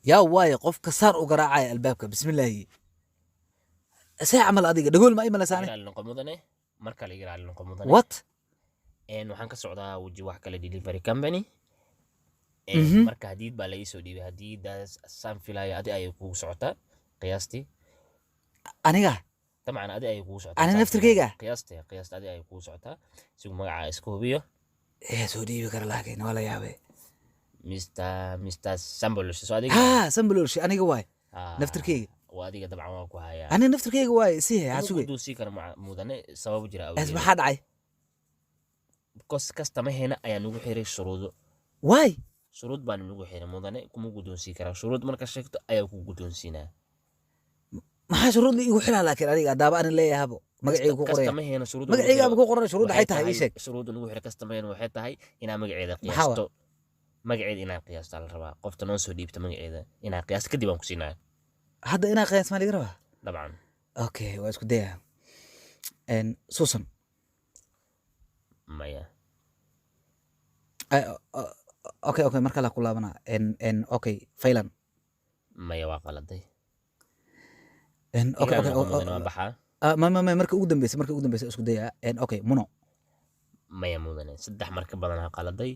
يا واي قف كسر وقراعة البابك بسم الله ساعة عمل أديك دقول ما إيمان لساني igiraal noqo mudane marka la igiraal noqo mudane وات waxaan ka socdaa weji wax kale delivery company Mhm. marka hadiid baa laga soo dhiibay hadiidaas saan filaya adi ayay kugu socotaa qiyaastii أنيقا dabcan adi ayay kugu socotaa أنا saan نفتر filaya كيكا qiyaasta adi ayay kugu socotaa sigu magacaa iska hubiyo إيه سودي بكر لكن ولا يا بي mr sambolos soo adiga ها سنبلورشي أنيقا واي Ah, نفتر كيكا waa adiga dabcan waa ku hayaa أنا نفتر كيكا واي سيه inuu عسوي guduusii karo mudane sabab jira أسمع awgeeda حد عاي because kastamaheena ayaa nagu xiray shuruudo واي shuruud baan nagu xiray mudane kuma guddoonsii karaa shuruud marka sheegto ayaa ku guddoonsiinaa ما ها شروط لي يقول حلال لكن أنيقا دابا أنا اللي يهبو مقعي كو قرية kastamaheena shuruud مقعي أبو كو قرية شروط حيتها إيشك shuruudda nagu xiray kastamaheena waxay tahay inaa magaceeda محاوة qiyaasto magaceeda inaa qiyaasta la rabaa qofta noo soo dhiibta magaceeda inaa qiyaasta kadib aan ku siinaa هذا أنا قياس مالي قربها dabcan أوكي واسكو ديها إن سوسن maya أوكي مركا لا كلها بنا إن أوكي فيلن maya waa qaladay إن أوكي igiraal noqo mudane أوكي waa baxaa ما مركا أقدم بس اسكو ديها إن أوكي منو maya mudane saddex mar ka badan ha qaladay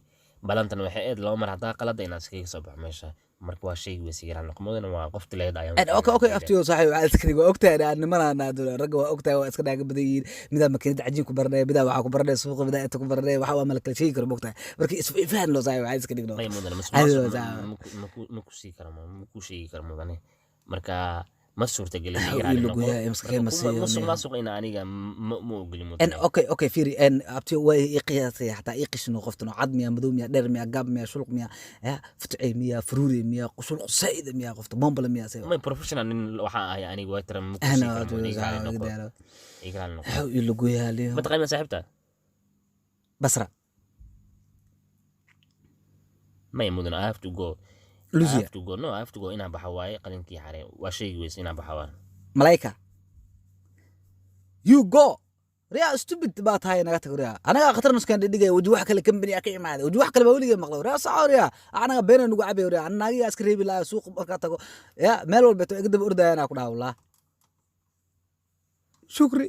balantana waxay ahayd laba mar haddaa qalada inaad iskaga soo baxo meesha marka waa shaygi weyse igiraal noqo mudane waa qofti leed ayaan إن أوكي أفتيو صحيح وعاد سكري وأكتر أنا ما أنا دول رجع وأكتر وأسكت عقب بدي مدا ماكينة عجين كبرنا مدا وعاك كبرنا سوق بدا أنت كبرنا وحاول ملك شيء كرب وقتها بركي اسمه فهم لو صحيح وعاد سكري maya نو mudane هذا صح maku sii karo maku sheegi karo mudane marka ma suurtagelin حاول igiraal يلقوا noqo يا مسكين مسيو musuq maasuq ina aniga ma ogoli إن mudane أوكي فيري إن أبتيو واي قياسي حتى يقيش إنه قفتنا عظم يا مذوم يا درم يا قاب يا شلق يا فتعي ميا فروري ميا قشلق سيد ميا قفت بومبل ميا سيو may professional nin waxaa ahay aniga waa tira maku sii أنا karo mudane igiraal أتوزع noqo قديرة igiraal noqo حاول يلقوا يا ليهم ma taqaanaa saaxiibta بسرة maya mudane I have to go I لوزيا have to go no I have to go inaan baxa waaye qalinkii xarey waa shaygi weyse inaan baxa waaye ملايكة you go ريا stupid بات هاي أنا قلت ريا أنا خطر نسكن دقيقة وجوه كله كم بني أكيد معه وجوه كله بقولي مقلب ريا صعب ريا أنا بينا نقول عبي ريا أنا ناقي أسكري بلا سوق بركاتكو يا مال والبيت أقدر أرد أنا أقول والله شكري